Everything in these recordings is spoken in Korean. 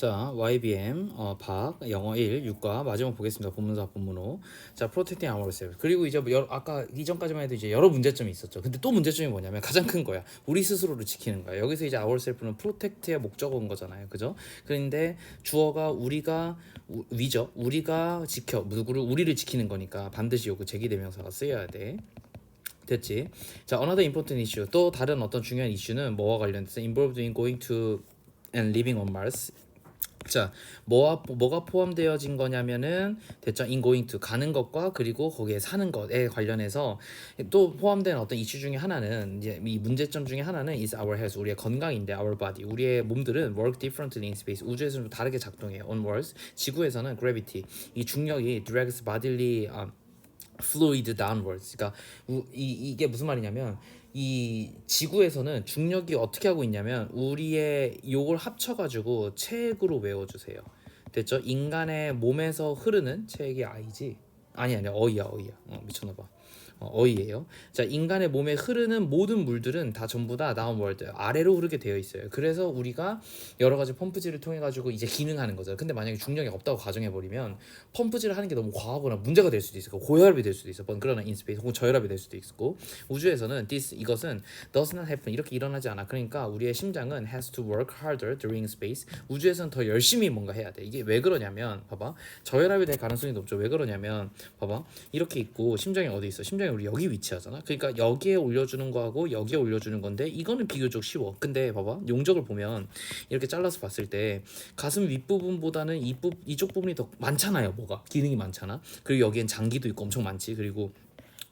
자, YBM 박 영어 1 6과 마지막 보겠습니다. 본문사 본문호. 자, protecting ourselves. 그리고 이제 아까 이전까지만 해도 이제 여러 문제점이 있었죠. 근데 또 문제점이 뭐냐면 가장 큰 거야. 우리 스스로를 지키는 거야. 여기서 이제 ourself는 protect의 목적어인 거잖아요. 그죠? 그런데 주어가 우리가 위죠. 우리가 지켜 누구를 우리를 지키는 거니까 반드시 요거 제기대명사가 쓰여야 돼. 됐지? 자, another important issue. 또 다른 어떤 중요한 이슈는 뭐와 관련돼서 involved in going to and living on Mars. 자, 뭐가 포함되어진 거냐면은 됐죠? in going to 가는 것과 그리고 거기에 사는 것에 관련해서 또 포함된 어떤 이슈 중에 하나는 이제 이 문제점 중에 하나는 is our health 우리의 건강인데 our body 우리의 몸들은 work differently in space 우주에서는 좀 다르게 작동해요. on Mars 지구에서는 gravity 이 중력이 drags bodily fluid downwards. 그러니까 이게 무슨 말이냐면 이 지구에서는 중력이 어떻게 하고 있냐면 우리의 요걸 합쳐가지고 책으로 외워주세요. 됐죠? 인간의 몸에서 흐르는 책이 아이지? 아니 어이야. 미쳤나봐. 어이예요. 자, 인간의 몸에 흐르는 모든 물들은 다 전부 다 다운월드 아래로 흐르게 되어 있어요. 그래서 우리가 여러 가지 펌프질을 통해 가지고 이제 기능하는 거죠. 근데 만약에 중력이 없다고 가정해 버리면 펌프질을 하는 게 너무 과하거나 문제가 될 수도 있고 고혈압이 될 수도 있어. 그러나 인스페이스 혹은 저혈압이 될 수도 있고 우주에서는 이것은 does not happen 이렇게 일어나지 않아. 그러니까 우리의 심장은 has to work harder during space. 우주에서는 더 열심히 뭔가 해야 돼. 이게 왜 그러냐면 봐봐 저혈압이 될 가능성이 높죠. 왜 그러냐면 봐봐 이렇게 있고 심장이 어디 있어? 심장이 우리 여기 위치하잖아. 그러니까 여기에 올려주는 거하고 여기에 올려주는 건데 이거는 비교적 쉬워. 근데 봐봐 용적을 보면 이렇게 잘라서 봤을 때 가슴 윗부분보다는 이쪽 부분이 더 많잖아요. 뭐가 기능이 많잖아. 그리고 여기엔 장기도 있고 엄청 많지. 그리고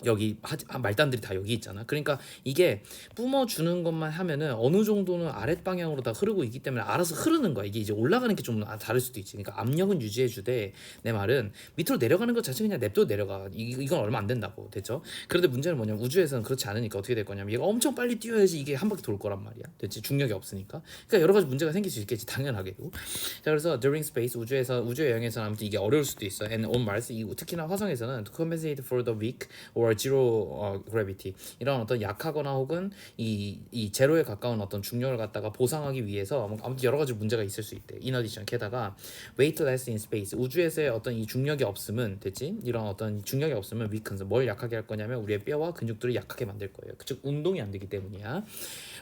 여기 말단들이 다 여기 있잖아. 그러니까 이게 뿜어주는 것만 하면은 어느 정도는 아랫 방향으로 다 흐르고 있기 때문에 알아서 흐르는 거야. 이게 이제 올라가는 게 좀 다를 수도 있지. 그러니까 압력은 유지해주되 내 말은 밑으로 내려가는 것 자체 그냥 냅둬 내려가. 이건 얼마 안 된다고. 됐죠? 그런데 문제는 뭐냐면 우주에서는 그렇지 않으니까 어떻게 될 거냐면 얘가 엄청 빨리 뛰어야지 이게 한 바퀴 돌 거란 말이야. 됐지? 중력이 없으니까. 그러니까 여러 가지 문제가 생길 수 있겠지. 당연하게도. 자, 그래서 during space 우주의 여행에서는 아무튼 이게 어려울 수도 있어. And on Mars 특히나 화성에서는 to compensate for the weak or zero gravity 이런 어떤 약하거나 혹은 이 제로에 가까운 어떤 중력을 갖다가 보상하기 위해서 아무튼 여러 가지 문제가 있을 수 있대. In addition 게다가 weightless in space 우주에서의 어떤 이 중력이 없음은 됐지? 이런 어떤 중력이 없으면 weakens 뭘 약하게 할 거냐면 우리의 뼈와 근육들을 약하게 만들 거예요. 즉 운동이 안 되기 때문이야.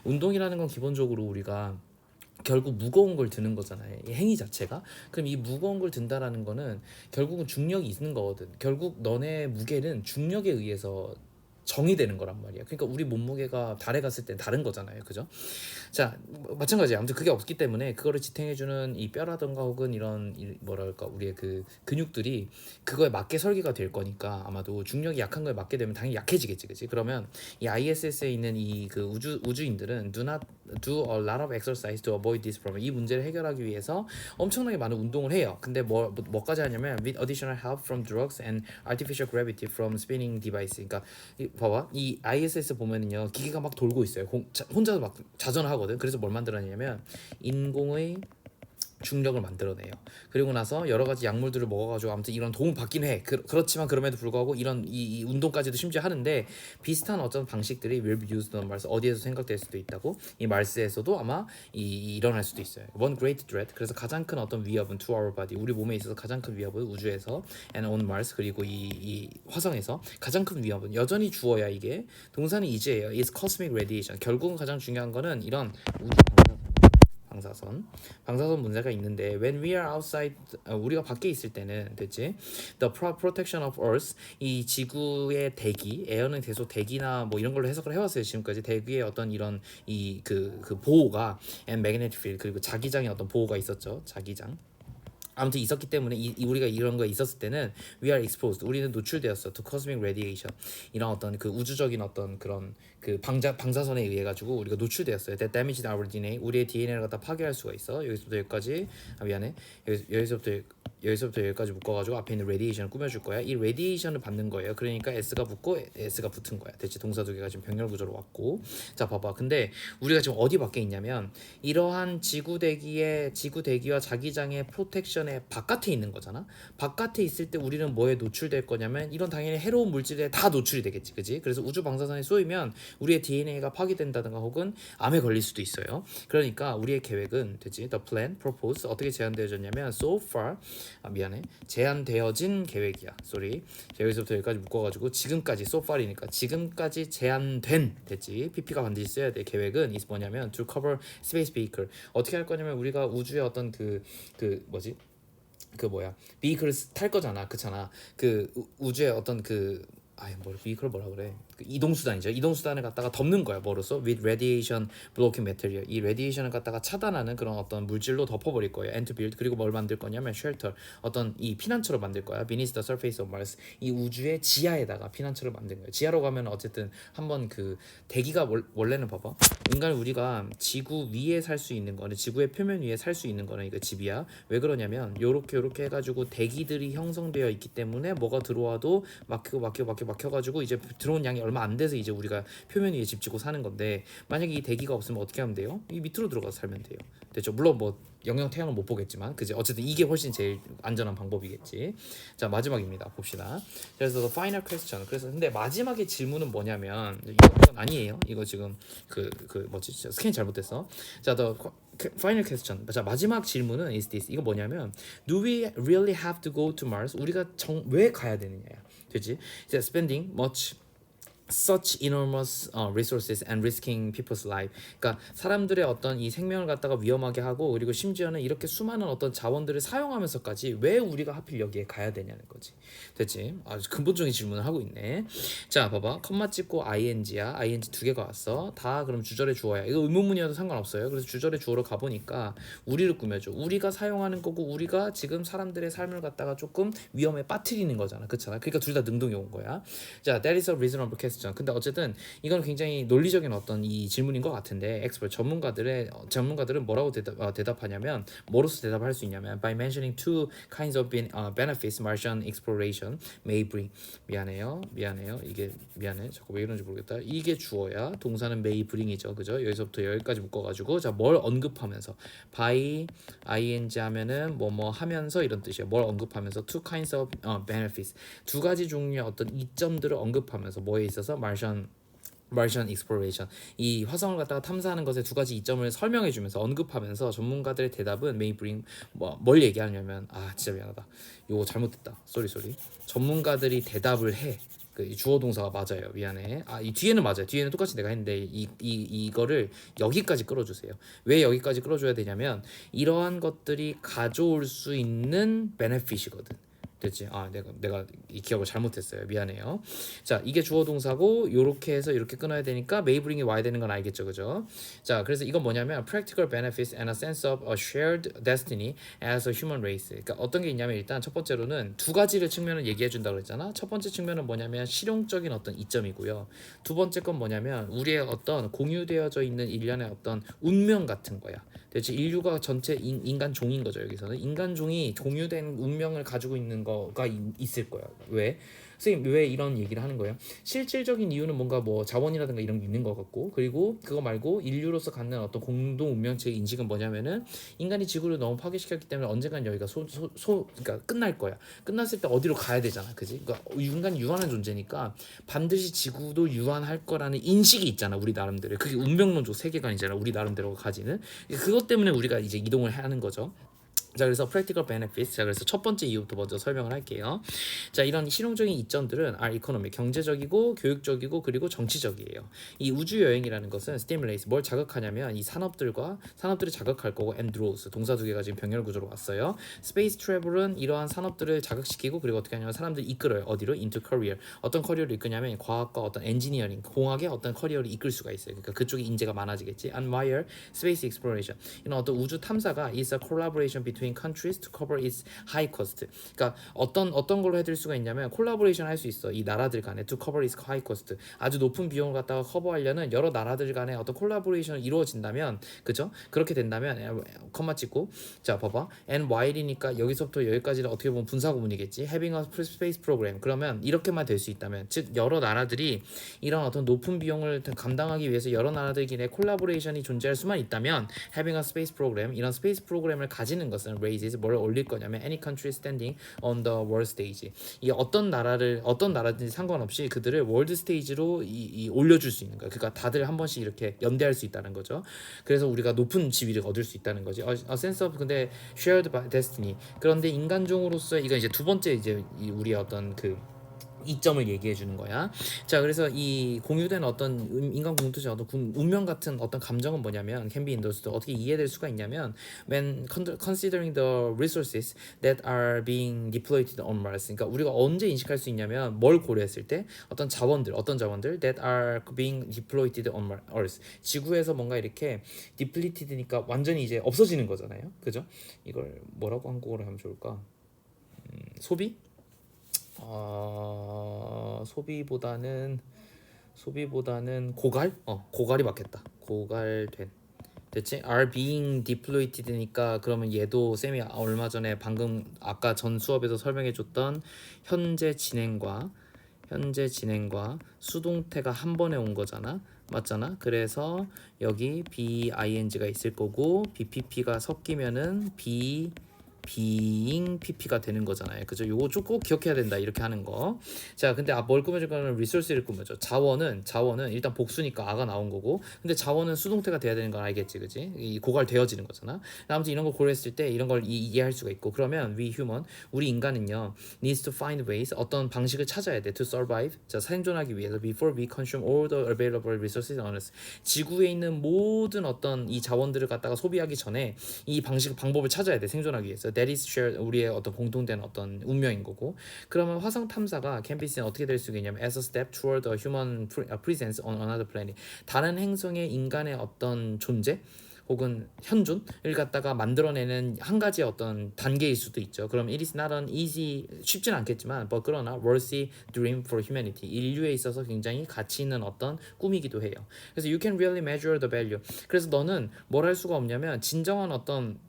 운동이라는 건 기본적으로 우리가 결국 무거운 걸 드는 거잖아요. 이 행위 자체가. 그럼 이 무거운 걸 든다라는 거는 결국은 중력이 있는 거거든. 결국 너네 무게는 중력에 의해서 정의되는 거란 말이야. 그러니까 우리 몸무게가 달에 갔을 땐 다른 거잖아요. 그죠? 자, 마찬가지야. 아무튼 그게 없기 때문에 그거를 지탱해주는 이 뼈라든가 혹은 이런 뭐랄까 우리의 그 근육들이 그거에 맞게 설계가 될 거니까 아마도 중력이 약한 거에 맞게 되면 당연히 약해지겠지, 그지? 그러면 이 ISS에 있는 이 그 우주인들은 do not do a lot of exercise to avoid this problem. 이 문제를 해결하기 위해서 엄청나게 많은 운동을 해요. 근데 뭐까지 하냐면 with additional help from drugs and artificial gravity from spinning device. 그러니까 봐봐 이 ISS 보면은요 기계가 막 돌고 있어요. 혼자서 막 자전을 하거든. 그래서 뭘 만들어내냐면 인공의 중력을 만들어내요. 그리고 나서 여러 가지 약물들을 먹어가지고 아무튼 이런 도움을 받긴 해. 그렇지만 그럼에도 불구하고 이런 이 운동까지도 심지어 하는데 비슷한 어떤 방식들이 will be used on Mars 어디에서 생각될 수도 있다고. 이 말스에서도 아마 일어날 수도 있어요. One great threat 그래서 가장 큰 어떤 위협은 to our body 우리 몸에 있어서 가장 큰 위협은 우주에서 and on Mars 그리고 이 화성에서 가장 큰 위협은 여전히 주어야 이게 동사는 is예요. is cosmic radiation 결국은 가장 중요한 거는 이런 우주 방사선 문제가 있는데 when we are outside 우리가 밖에 있을 때는 됐지 the protection of earth 이 지구의 대기 에어는 계속 대기나 뭐 이런 걸로 해석을 해왔어요 지금까지 대기의 어떤 이런 이 그 보호가 and magnetic field 그리고 자기장의 어떤 보호가 있었죠 자기장 아무튼 있었기 때문에 우리가 이런 거 있었을 때는 we are exposed 우리는 노출되었어 to cosmic radiation 이런 어떤 그 우주적인 어떤 그런 그 방사선에 의해 가지고 우리가 노출되었어요. that damaged our DNA 우리의 DNA를 갖다 파괴할 수가 있어. 여기서부터 여기까지 미안해 여기서부터 여기서부터 여기까지 묶어가지고 앞에 있는 radiation을 꾸며줄 거야. 이 radiation을 받는 거예요. 그러니까 S가 붙고 S가 붙은 거야. 대체 동사 두 개가 지금 병렬 구조로 왔고. 자, 봐봐. 근데 우리가 지금 어디 밖에 있냐면 이러한 지구 대기와 자기장의 프로텍션의 바깥에 있는 거잖아. 바깥에 있을 때 우리는 뭐에 노출될 거냐면 이런 당연히 해로운 물질에 다 노출이 되겠지, 그지? 그래서 우주 방사선에 쏘이면 우리의 DNA가 파괴된다든가 혹은 암에 걸릴 수도 있어요. 그러니까 우리의 계획은 되지. The plan, propose 어떻게 제안되어졌냐면 so far 미안해 제안되어진 계획이야. sorry. 여기서부터 여기까지 묶어가지고 지금까지 so far이니까 지금까지 제안된 됐지. PP가 반드시 써야 돼. 계획은 is 뭐냐면 to cover space vehicle 어떻게 할 거냐면 우리가 우주의 어떤 그 뭐지? 그 뭐야 비클을 탈 거잖아, 그렇잖아. 그 우주의 어떤 그 비클 뭐라 그래? 그 이동수단이죠. 이동수단을 갖다가 덮는 거야. 뭐로써? with radiation blocking material. 이 radiation을 갖다가 차단하는 그런 어떤 물질로 덮어버릴 거예요. and to build 그리고 뭘 만들 거냐면 shelter 어떤 이 피난처를 만들 거야. beneath the surface of Mars 이 우주의 지하에다가 피난처를 만든 거예요. 지하로 가면 어쨌든 한번 그 대기가 원래는 봐봐. 인간 우리가 지구 위에 살 수 있는 거는 지구의 표면 위에 살 수 있는 거는 이거 집이야. 왜 그러냐면 요렇게 해가지고 대기들이 형성되어 있기 때문에 뭐가 들어와도 막혀가지고 이제 들어온 양이 얼마 안 돼서 이제 우리가 표면 위에 집 짓고 사는 건데 만약에 이 대기가 없으면 어떻게 하면 돼요? 이 밑으로 들어가서 살면 돼요. 됐죠? 물론 뭐 영영 태양을 못 보겠지만 그지? 어쨌든 이게 훨씬 제일 안전한 방법이겠지. 자, 마지막입니다. 봅시다. 그래서 the final question. 그래서 근데 마지막의 질문은 뭐냐면 이건 아니에요. 이거 지금 그 뭐지? 스캔 잘못됐어. 자, the final question. 자, 마지막 질문은 is this. 이거 뭐냐면 do we really have to go to Mars? 우리가 왜 가야 되느냐야. 되지? 이제 spending much such enormous resources and risking people's life. 그러니까 사람들의 어떤 이 생명을 갖다가 위험하게 하고 그리고 심지어는 이렇게 수많은 어떤 자원들을 사용하면서까지 왜 우리가 하필 여기에 가야 되냐는 거지. 됐지? 아주 근본적인 질문을 하고 있네. 자, 봐봐. 컴마 찍고 ing야. ing 두 개가 왔어. 다 그럼 주절의 주어야. 이거 의문문이어도 상관없어요. 그래서 주절의 주어로 가보니까 우리를 꾸며줘. 우리가 사용하는 거고 우리가 지금 사람들의 삶을 갖다가 조금 위험에 빠뜨리는 거잖아. 그렇잖아. 그러니까 둘 다 능동이 온 거야. 자, that is a reasonable question. 근데 어쨌든 이건 굉장히 논리적인 어떤 이 질문인 것 같은데 expert 전문가들은 뭐라고 대답하냐면 뭐로서 대답할 수 있냐면 by mentioning two kinds of benefits Martian exploration may bring. 미안해요. 이게 미안해. 자꾸 왜 이런지 모르겠다. 이게 주어야. 동사는 may bring이죠. 그죠? 여기서부터 여기까지 묶어가지고 자, 뭘 언급하면서 by ing 하면은 뭐뭐 하면서 이런 뜻이에요. 뭘 언급하면서 two kinds of benefits 두 가지 종류의 어떤 이점들을 언급하면서 뭐에 있어서 Martian exploration 이 화성을 갖다가 탐사하는 것의 두 가지 이점을 설명해주면서 언급하면서 전문가들의 대답은 may bring 뭘 얘기하냐면 진짜 미안하다. 이거 잘못됐다. 쏘리. 전문가들이 대답을 해. 그 주어 동사가 맞아요. 미안해. 이 뒤에는 맞아요. 뒤에는 똑같이 내가 했는데 이거를 여기까지 끌어주세요. 왜 여기까지 끌어줘야 되냐면 이러한 것들이 가져올 수 있는 베네핏이거든. 됐지? 내가 이 기억을 잘못했어요. 미안해요. 자, 이게 주어 동사고 요렇게 해서 이렇게 끊어야 되니까 메이브링이 와야 되는 건 알겠죠, 그죠? 자, 그래서 이건 뭐냐면 practical benefits and a sense of a shared destiny as a human race. 그러니까 어떤 게 있냐면 일단 첫 번째로는 두 가지를 측면을 얘기해 준다고 그랬잖아. 첫 번째 측면은 뭐냐면 실용적인 어떤 이점이고요. 두 번째 건 뭐냐면 우리의 어떤 공유되어져 있는 일련의 어떤 운명 같은 거야. 대체 인류가 전체 인간 종인 거죠. 여기서는 인간 종이 공유된 운명을 가지고 있는 거가 있을 거야. 왜? 선생님 왜 이런 얘기를 하는 거예요? 실질적인 이유는 뭔가 뭐 자원이라든가 이런 게 있는 것 같고 그리고 그거 말고 인류로서 갖는 어떤 공동 운명체의 인식은 뭐냐면은 인간이 지구를 너무 파괴시켰기 때문에 언젠간 여기가 그러니까 끝날 거야. 끝났을 때 어디로 가야 되잖아, 그지? 그러니까 인간이 유한한 존재니까 반드시 지구도 유한할 거라는 인식이 있잖아, 우리 나름대로. 그게 운명론적 세계관이잖아, 우리 나름대로 가지는. 그것 때문에 우리가 이제 이동을 해야 하는 거죠. 자, 그래서 practical benefits. 자, 그래서 첫 번째 이유부터 먼저 설명을 할게요. 자, 이런 실용적인 이점들은 are economic, 경제적이고 교육적이고 그리고 정치적이에요. 이 우주 여행이라는 것은 stimulates, 뭘 자극하냐면 이 산업들을 자극할 거고 and draws, 동사 두 개가 지금 병렬 구조로 왔어요. space travel은 이러한 산업들을 자극시키고 그리고 어떻게 하냐면 사람들을 이끌어요. 어디로? into career. 어떤 커리어를 이끄냐면 과학과 어떤 엔지니어링, 공학의 어떤 커리어를 이끌 수가 있어요. 그러니까 그쪽에 인재가 많아지겠지. and wire space exploration. 이런 어떤 우주 탐사가 is a collaboration between between countries to cover its high cost. 그러니까 어떤 걸로 해드릴 수가 있냐면 콜라보레이션 할 수 있어. 이 나라들 간에 to cover its high cost. 아주 높은 비용을 갖다가 커버하려는 여러 나라들 간에 어떤 콜라보레이션이 이루어진다면, 그죠? 그렇게 된다면 컴마 찍고 자 봐봐. and while이니까 여기서부터 여기까지는 어떻게 보면 분사 구문이겠지. having a space program. 그러면 이렇게만 될 수 있다면, 즉 여러 나라들이 이런 어떤 높은 비용을 감당하기 위해서 여러 나라들끼리 콜라보레이션이 존재할 수만 있다면 having a space program, 이런 스페이스 프로그램을 가지는 것은 raises 뭘 올릴 거냐면 any country standing on the world stage. 이 어떤 나라든지 상관없이 그들을 월드 스테이지로 올려줄 수 있는 거야. 그러니까 다들 한 번씩 이렇게 연대할 수 있다는 거죠. 그래서 우리가 높은 지위를 얻을 수 있다는 거지. A sense of 근데 shared destiny. 그런데 인간종으로서 이건 이제 두 번째 이제 우리의 어떤 그 이점을 얘기해 주는 거야. 자, 그래서 이 공유된 어떤 인간 공통체 어떤 운명 같은 어떤 감정은 뭐냐면 can be understood. 어떻게 이해될 수가 있냐면 when considering the resources that are being deployed on Mars. 그러니까 우리가 언제 인식할 수 있냐면 뭘 고려했을 때 어떤 자원들 that are being deployed on Earth. 지구에서 뭔가 이렇게 depleted니까 완전히 이제 없어지는 거잖아요. 그죠? 이걸 뭐라고 한국어로 하면 좋을까? 소비? 소비보다는 고갈이 맞겠다. 고갈된 됐지? are being deployed니까 그러면 얘도 쌤이 얼마 전에 방금 아까 전 수업에서 설명해줬던 현재 진행과 수동태가 한 번에 온 거잖아. 맞잖아. 그래서 여기 BING가 있을 거고 BPP가 섞이면은 being pp가 되는 거잖아요. 그죠? 요거 좀 꼭 기억해야 된다. 이렇게 하는 거. 자, 근데 뭘 꾸며줄 거는 리소스를 꾸며줘. 자원은 일단 복수니까 아가 나온 거고, 근데 자원은 수동태가 돼야 되는 건 알겠지, 그지? 이 고갈되어지는 거잖아. 아무튼 이런 걸 고려했을 때 이런 걸 이해할 수가 있고, 그러면 우리 인간은요 needs to find ways, 어떤 방식을 찾아야 돼 to survive, 자 생존하기 위해서 before we consume all the available resources on Earth. 지구에 있는 모든 어떤 이 자원들을 갖다가 소비하기 전에 이 방법을 찾아야 돼 생존하기 위해서. That is shared, 우리의 어떤 공통된 어떤 운명인 거고. 그러면 화성 탐사가 can be seen 어떻게 될 수 있냐면 as a step toward a human presence on another planet. 다른 행성에 인간의 어떤 존재 혹은 현존을 갖다가 만들어내는 한 가지의 어떤 단계일 수도 있죠. 그럼 it is not an easy, 쉽진 않겠지만 but 그러나 worthy dream for humanity, 인류에 있어서 굉장히 가치 있는 어떤 꿈이기도 해요. 그래서 you can really measure the value. 그래서 너는 뭘 할 수가 없냐면 진정한 어떤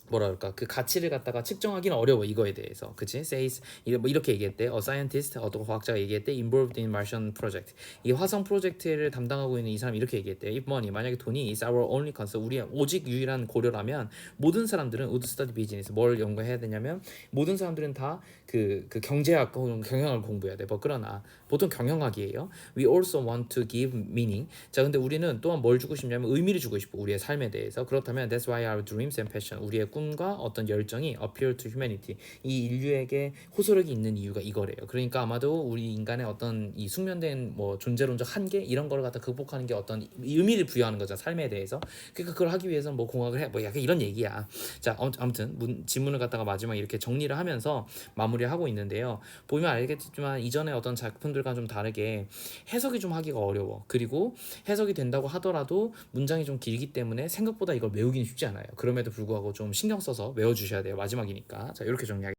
뭐랄까 그 가치를 갖다가 측정하기는 어려워 이거에 대해서. 그치? says 뭐 이렇게 얘기했대. A scientist, 어떤 과학자가 얘기했대. involved in Martian project. 이 화성 프로젝트를 담당하고 있는 이 사람이 이렇게 얘기했대. if money, 만약에 돈이 is our only concern, 우리의 오직 유일한 고려라면 모든 사람들은 would study business. 뭘 연구해야 되냐면 모든 사람들은 다 그 경제학 혹은 경영학을 공부해야 돼. 뭐 그러나 보통 경영학이에요. We also want to give meaning. 자, 근데 우리는 또한 뭘 주고 싶냐면 의미를 주고 싶어. 우리의 삶에 대해서. 그렇다면 that's why our dreams and passion, 우리의 꿈과 어떤 열정이 appeal to humanity, 이 인류에게 호소력이 있는 이유가 이거래요. 그러니까 아마도 우리 인간의 어떤 이 숙련된 뭐 존재론적 한계 이런 거를 갖다 극복하는 게 어떤 의미를 부여하는 거죠. 삶에 대해서. 그러니까 그걸 하기 위해서 뭐 공학을 해. 뭐 약간 이런 얘기야. 자, 아무튼 지문을 갖다가 마지막 이렇게 정리를 하면서 마무리를 하고 있는데요. 보면 알겠지만 이전에 어떤 작품들과 좀 다르게 해석이 좀 하기가 어려워. 그리고 해석이 된다고 하더라도 문장이 좀 길기 때문에 생각보다 이걸 외우기는 쉽지 않아요. 그럼에도 불구하고 좀 신경 써서 외워주셔야 돼요. 마지막이니까. 자, 이렇게 정리하겠습니다.